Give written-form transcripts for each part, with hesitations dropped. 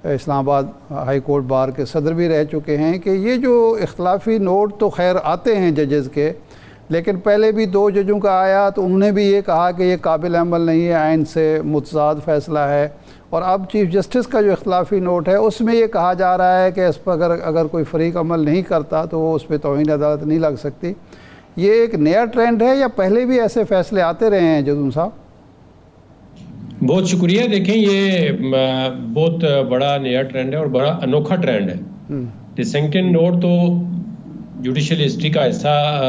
اسلام آباد high court bar کے صدر بھی رہ چکے ہیں کہ یہ جو اختلافی نوٹ تو خیر آتے ہیں ججز کے، لیکن پہلے بھی 2 ججوں کا آیا تو انہوں نے بھی یہ کہا کہ یہ قابل عمل نہیں ہے، آئین سے متضاد فیصلہ ہے، اور اب چیف جسٹس کا جو اختلافی نوٹ ہے اس میں یہ کہا جا رہا ہے کہ اس پر اگر کوئی فریق عمل نہیں کرتا تو وہ اس پہ توہین عدالت نہیں لگ سکتی۔ یہ ایک نیا ٹرینڈ ہے یا پہلے بھی ایسے فیصلے آتے رہے ہیں جدون صاحب؟ بہت شکریہ۔ دیکھیں یہ بہت بڑا نیا ٹرینڈ ہے اور بڑا انوکھا ٹرینڈ ہے۔ ڈسینٹنگ نوٹ تو جوڈیشل ہسٹری کا حصہ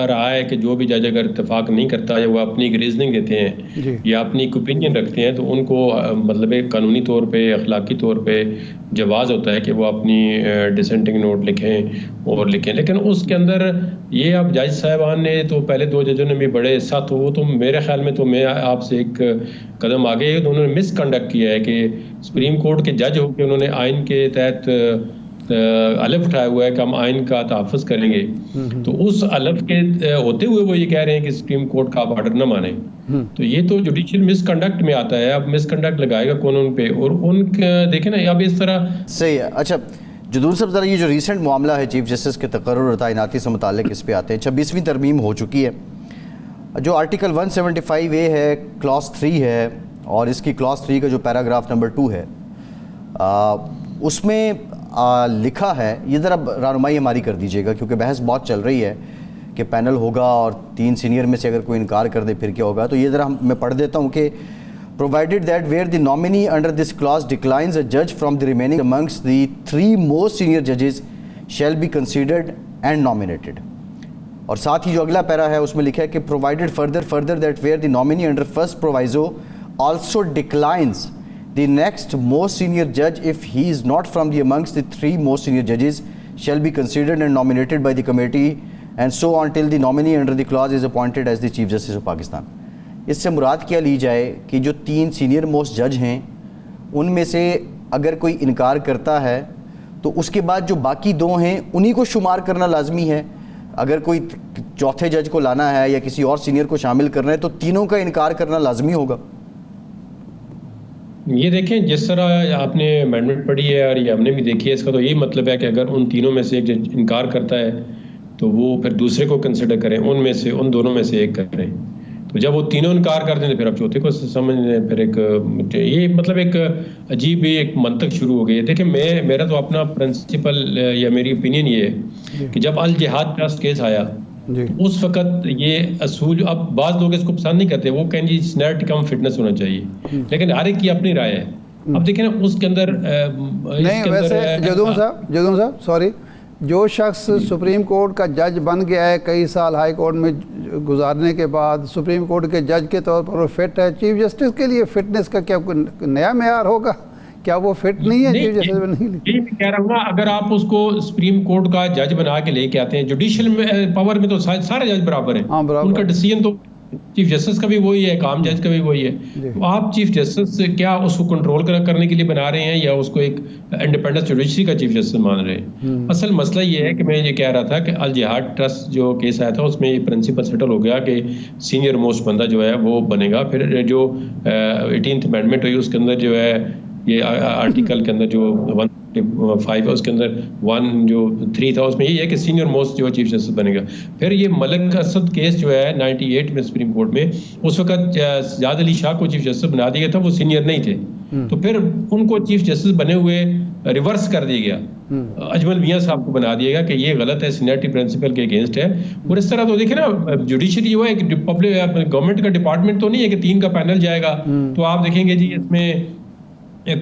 رہا ہے کہ جو بھی جج اگر اتفاق نہیں کرتا یا وہ اپنی ایک ریزننگ دیتے ہیں یا اپنی ایک اوپینین رکھتے ہیں تو ان کو مطلب ایک قانونی طور پہ اخلاقی طور پہ جواز ہوتا ہے کہ وہ اپنی ڈسینٹنگ نوٹ لکھیں لیکن اس کے اندر یہ اب جج صاحبان نے تو پہلے 2 ججوں نے بھی بڑے سخت ہو، تو میرے خیال میں تو میں آپ سے ایک قدم آگے تو انہوں نے مس کنڈکٹ کیا ہے کہ سپریم کورٹ کے جج ہو کے انہوں نے آئین کے تحت الف اٹھایا ہوا ہے کہ ہم آئین کا تحفظ کریں گے، تو اس الف کے ہوتے ہوئے وہ یہ کہہ رہے ہیں کہ سپریم کورٹ کا آپ آرڈر نہ مانیں، تو یہ تو جوڈیشل مس کنڈکٹ میں آتا ہے۔ اب مس کنڈکٹ لگائے گا کون ان پہ، اور ان دیکھیں نا اب اس طرح صحیح ہے۔ اچھا جدون صاحب، ذرا یہ جو ریسنٹ معاملہ ہے چیف جسٹس کے تقرر اور تعیناتی سے متعلق، اس پہ آتے ہیں۔ 26ویں ترمیم ہو چکی ہے، جو آرٹیکل 175A ہے، کلاس 3 ہے، اور اس کی کلاس 3 کا جو پیراگراف نمبر 2 ہے اس میں لکھا ہے، یہ ذرا رہنمائی ہماری کر دیجیے گا کیونکہ بحث بہت چل رہی ہے کہ پینل ہوگا اور 3 سینئر میں سے اگر کوئی انکار کر دے پھر کیا ہوگا، تو یہ ذرا میں پڑھ دیتا ہوں کہ provided that where the nominee under this clause declines a judge from the remaining amongst the 3 most senior judges shall be considered and nominated۔ اور ساتھ ہی جو اگلا پیرا ہے اس میں لکھا ہے کہ provided further that where the nominee under first proviso also declines the next most senior judge if he is not from the amongst the 3 most senior judges shall be considered and nominated by the committee and so on till the nominee under the clause is appointed as the Chief Justice of Pakistan۔ اس سے مراد کیا لی جائے کہ جو 3 senior most جج ہیں ان میں سے اگر کوئی انکار کرتا ہے تو اس کے بعد جو باقی 2 ہیں انہی کو شمار کرنا لازمی ہے۔ اگر کوئی چوتھے جج کو لانا ہے یا کسی اور سینئر کو شامل کرنا ہے تو تینوں کا انکار کرنا لازمی ہوگا۔ یہ دیکھیں جس طرح آپ نے امینڈمنٹ پڑھی ہے اور یہ ہم نے بھی دیکھی ہے، اس کا تو یہی مطلب ہے کہ اگر ان تینوں میں سے ایک جج انکار کرتا ہے تو وہ پھر دوسرے کو کنسیڈر کریں، ان دونوں میں سے ایک کریں، تو جب وہ تینوں انکار کر دیں تو پھر اب چوتھے کو سمجھ لیں، پھر یہ مطلب ایک عجیب ایک منطق شروع ہو گئی ہے۔ دیکھیں میرا تو اپنا پرنسپل یا میری اوپینین یہ ہے کہ جب الجہاد ٹرسٹ کیس آیا اس وقت یہ اصول، اب بعض لوگ اس کو پسند نہیں کرتے، وہ کہیں جی سینیرٹی کم فٹنس ہونا چاہیے، لیکن ہر ایک کی اپنی رائے ہے۔ اب دیکھیں نا اس کے اندر نہیں، ویسے جدون صاحب سوری، جو شخص سپریم کورٹ کا جج بن گیا ہے کئی سال ہائی کورٹ میں گزارنے کے بعد، سپریم کورٹ کے جج کے طور پر وہ فٹ ہے، چیف جسٹس کے لیے فٹنس کا کیا نیا معیار ہوگا؟ کیا وہ فٹ نہیں ہے چیف جسٹس میں؟ نہیں، یہ میں کہہ رہا ہوں نا، اگر آپ اس کو سپریم کورٹ کا جج بنا کے لے کے آتے ہیں، جوڈیشل پاور میں تو سارے جج برابر ہیں، ان کا ڈیسیژن تو چیف جسٹس کا بھی وہی ہے، کام جج کا بھی وہی ہے، تو آپ چیف جسٹس کیا اس کو کنٹرول کرنے کے لیے بنا رہے ہیں یا اس کو ایک انڈیپینڈنٹ جوڈیشری کا چیف جسٹس مان رہے ہیں؟ اصل مسئلہ یہ ہے کہ میں یہ کہہ رہا تھا کہ الجہاد ٹرسٹ جو کیس آیا تھا اس میں یہ پرنسپل سیٹل ہو گیا کہ سینئر موسٹ بندہ جو ہے وہ بنے گا۔ پھر جو 18th امینڈمنٹ ہوئی اس کے اندر جو ہے یہ آرٹیکل کے اندر جو 105 ہے اس کے اندر 1 تھا، اس میں یہ ہے کہ سینئر موسٹ جو چیف جسٹس بنے گا۔ پھر یہ ملک اسد کیس جو ہے 98 میں سپریم کورٹ میں، اس وقت سجاد علی شاہ کو چیف جسٹس بنا دیا گیا تھا، وہ سینئر نہیں تھے، تو پھر ان کو چیف جسٹس بنے ہوئے ریورس کر دیا گیا، اجمل میاں صاحب کو بنا دیا گیا کہ یہ غلط ہے، سینئرٹی پرنسپل کے اگینسٹ ہے۔ اور اس طرح تو دیکھیں نا جوڈیشری جو ہے گورنمنٹ کا ڈپارٹمنٹ تو نہیں ہے کہ 3 کا پینل جائے گا، تو آپ دیکھیں گے جی اس میں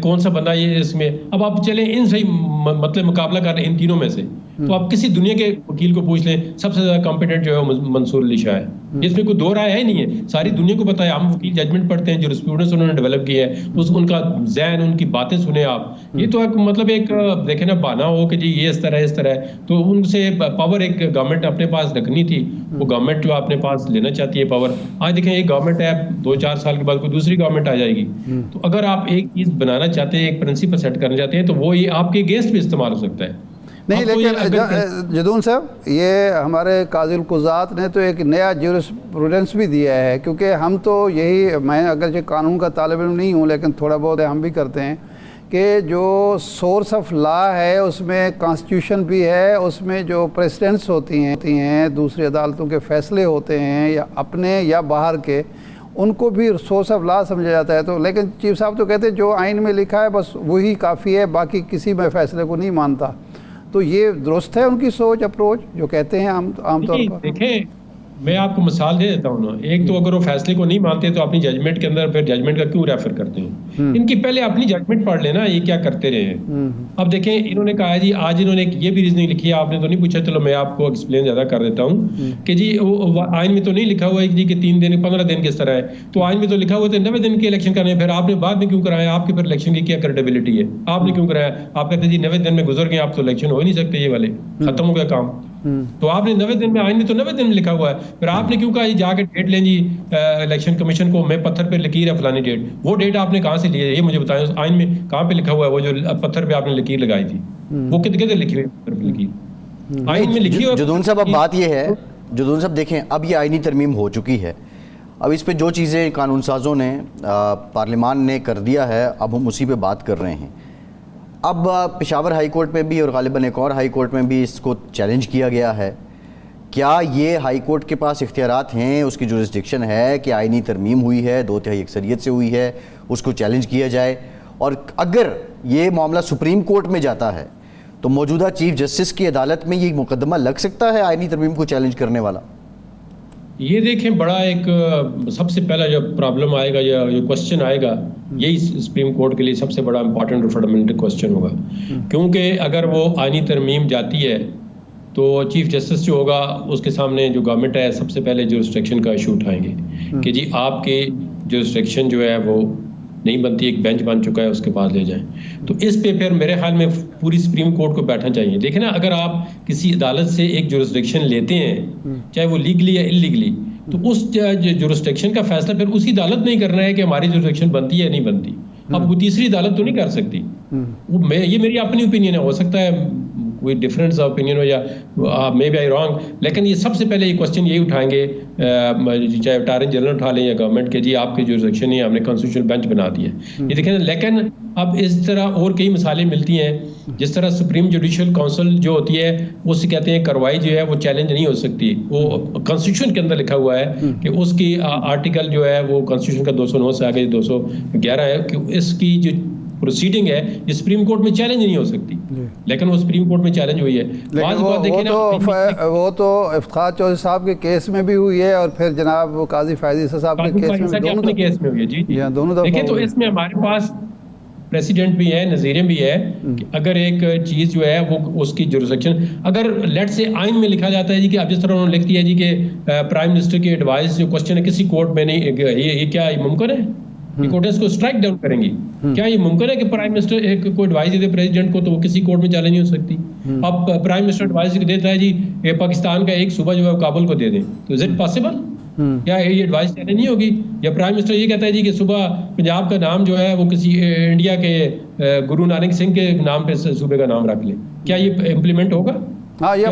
کون سا بندہ یہ اس میں، اب آپ چلیں ان سے مطلب مقابلہ کر رہے ہیں ان تینوں میں سے، تو آپ کسی دنیا کے وکیل کو پوچھ لیں، سب سے زیادہ کمپیٹنٹ جو ہے منصور علی شاہ ہے، جس میں کوئی 2 رائے ہے نہیں ہے، ساری دنیا کو پتا ہے، ہم وکیل ججمنٹ پڑھتے ہیں، جو اسٹوڈنٹس انہوں نے ڈیولپ کی ہے، ان کا ذہن، ان کی باتیں سنیں آپ، یہ تو ایک مطلب ایک دیکھیں نا بہانا ہو کہ جی یہ اس طرح ہے، تو ان سے پاور ایک گورنمنٹ اپنے پاس رکھنی تھی، وہ گورنمنٹ جو اپنے پاس لینا چاہتی ہے پاور، آج دیکھیں یہ گورنمنٹ ہے، 2-4 سال کے بعد کوئی دوسری گورنمنٹ آ جائے گی، تو اگر آپ ایک چیز بنانا چاہتے ہیں، ایک پرنسپل سیٹ کرنا چاہتے ہیں، تو وہ یہ آپ کے اگینسٹ بھی استعمال ہو سکتا ہے۔ نہیں، لیکن جدون صاحب یہ ہمارے قاضی القضات نے تو ایک نیا جورسپروڈنس بھی دیا ہے، کیونکہ ہم تو یہی، میں اگرچہ قانون کا طالب علم نہیں ہوں لیکن تھوڑا بہت ہم بھی کرتے ہیں کہ جو سورس آف لا ہے اس میں کانسٹیٹیوشن بھی ہے، اس میں جو پریسیڈنٹس ہوتی ہیں دوسری عدالتوں کے فیصلے ہوتے ہیں یا اپنے یا باہر کے، ان کو بھی سورس آف لا سمجھا جاتا ہے. تو لیکن چیف صاحب تو کہتے ہیں جو آئین میں لکھا ہے بس وہی کافی ہے، باقی کسی میں فیصلے کو نہیں مانتا. تو یہ درست ہے ان کی سوچ، اپروچ جو کہتے ہیں عام طور پر؟ دیکھیں میں آپ کو مثال دے دیتا ہوں نا. ایک تو اگر وہ فیصلے کو نہیں مانتے تو اپنی ججمنٹ کے اندر پھر ججمنٹ کا کیوں ریفر کرتے ہیں؟ ان کی پہلے اپنی ججمنٹ پڑھ لینا یہ کیا کرتے رہے ہیں. اب دیکھیں انہوں نے کہا جی آج انہوں نے یہ بھی ریزننگ لکھی ہے، آپ نے تو نہیں پوچھا، چلو میں آپ کو ایکسپلین زیادہ کر دیتا ہوں کہ جی آئین میں تو نہیں لکھا ہوا ہے جی کہ 3 دن 15 دن کس طرح ہے. تو آئین میں تو لکھا ہوا تھا 90 دن کے الیکشن کرنے، پھر آپ نے بعد میں کیوں کرایا؟ آپ کے پھر الیکشن کی کیا کریڈیبلٹی ہے؟ آپ نے کیوں کرایا؟ آپ کہتے ہیں جی 90 دن میں گزر گئے، آپ تو الیکشن ہو ہی نہیں سکتے، یہ والے ختم ہو گیا کام. تو آپ نے 90 دن میں، آئین میں تو 90 دن میں لکھا ہوا ہے، پھر آپ نے کیوں کہا جا کے ڈیٹ لیں جی الیکشن کمیشن کو، میں پتھر پہ لکیر ہے فلانی ڈیٹ. وہ ڈیٹ آپ نے کہاں سے لی ہے یہ مجھے بتائیں. آئین میں کہاں پہ لکھا ہوا ہے وہ جو پتھر پہ آپ نے لکیر لگائی تھی؟ وہ کتنے لکھی ہوئی پتھر پہ لکیر آئین میں لکھی ہوئی؟ جدون صاحب اب بات یہ ہے، جدون صاحب دیکھیں اب یہ آئینی ترمیم ہو چکی ہے، اب اس پہ جو چیزیں قانون سازوں نے پارلیمان نے کر دیا ہے اب ہم اسی پہ بات کر رہے ہیں. اب پشاور ہائی کورٹ میں بھی اور غالباً ایک اور ہائی کورٹ میں بھی اس کو چیلنج کیا گیا ہے. کیا یہ ہائی کورٹ کے پاس اختیارات ہیں، اس کی جورسڈکشن ہے کہ آئینی ترمیم ہوئی ہے 2/3 اکثریت سے ہوئی ہے، اس کو چیلنج کیا جائے؟ اور اگر یہ معاملہ سپریم کورٹ میں جاتا ہے تو موجودہ چیف جسٹس کی عدالت میں یہ مقدمہ لگ سکتا ہے آئینی ترمیم کو چیلنج کرنے والا؟ یہ دیکھیں بڑا ایک سب سے پہلا جو پرابلم آئے گا یا جو کوسچن آئے گا یہی سپریم کورٹ کے لیے سب سے بڑا امپورٹنٹ اور فنڈامنٹل کوسچن ہوگا. کیونکہ اگر وہ آئینی ترمیم جاتی ہے تو چیف جسٹس جو ہوگا اس کے سامنے جو گورنمنٹ ہے سب سے پہلے جورسڈکشن کا ایشو اٹھائیں گے کہ جی آپ کے جورسڈکشن جو ہے وہ نہیں بنتی، ایک بینچ بن چکا ہے اس کے پاس لے جائیں. تو اس پہ پھر میرے خیال میں پوری سپریم کورٹ کو بیٹھنا چاہیے. دیکھیں نا اگر آپ کسی عدالت سے ایک جورسڈکشن لیتے ہیں چاہے وہ لیگلی یا انلیگلی، تو اس جورسڈکشن کا فیصلہ پھر اسی عدالت نہیں کرنا ہے کہ ہماری جورسڈکشن بنتی ہے یا نہیں بنتی. اب وہ تیسری عدالت تو نہیں کر سکتی. یہ میری اپنی اوپینین ہے، ہو سکتا ہے کوئی ڈفرینس اوپینین ہو یا مے بی آئی رانگ، لیکن یہ سب سے پہلے یہ کوسچن یہی اٹھائیں گے چاہے اٹارن جنرل اٹھا لیں یا گورنمنٹ کے، جی آپ کی جورسڈکشن ہی ہم نے کانسٹیٹیوشنل بینچ بنا دی ہے. یہ دیکھیں لیکن اب اس طرح اور کئی مثالیں ملتی ہیں جس طرح سپریم جوڈیشل کونسل جو ہوتی ہے اس سے کہتے ہیں کارروائی جو ہے وہ چیلنج نہیں ہو سکتی. وہ کانسٹیٹیوشن کے اندر لکھا ہوا ہے کہ اس کی آرٹیکل جو ہے وہ کانسٹیٹیوشن کا 209 سے آگے 211 ہے کہ اس کی جو پروسیڈنگ ہے یہ سپریم کورٹ میں چیلنج نہیں ہو سکتی، لیکن وہ سپریم کورٹ میں چیلنج ہوئی ہے. وہ تو افتخار چودھری صاحب کے کیس میں بھی ہوئی ہے اور پھر جناب قاضی فیض عیسیٰ صاحب کے کیس میں ہوئی ہے. جی دیکھیں تو اس میں ہمارے پاس پریسیڈنٹ بھی ہے، نظیریں بھی ہے کہ اگر ایک چیز جو ہے وہ اس کی جورسڈکشن اگر لیٹ سے آئین میں لکھا جاتا ہے جی کہ اب جس طرح انہوں نے لکھ دیا جی کہ پرائم منسٹر کی ایڈوائس جو کوسچن ہے کسی کورٹ میں نہیں، یہ کیا یہ ممکن ہے؟ یہ کورٹ اس کو اسٹرائک ڈاؤن کریں گی. کیا یہ ممکن ہے کہ پرائم منسٹر کو ایڈوائز دے پریزیڈنٹ کو تو وہ کسی کورٹ میں چیلنج نہیں ہو سکتی؟ اب پرائم منسٹر ایڈوائز دیتا ہے جی پاکستان کا ایک صوبہ جو ہے کابل کو دے دیں، تو از اٹ پاسبل؟ کیا یہ ایڈوائس چیلنج نہیں ہوگی؟ یا پرائم منسٹر یہ کہتا ہے جی کہ صوبہ پنجاب کا نام جو ہے وہ کسی انڈیا کے گرو نانک سنگھ کے نام پہ صوبے کا نام رکھ لیں، کیا یہ امپلیمنٹ ہوگا؟ ہاں یہ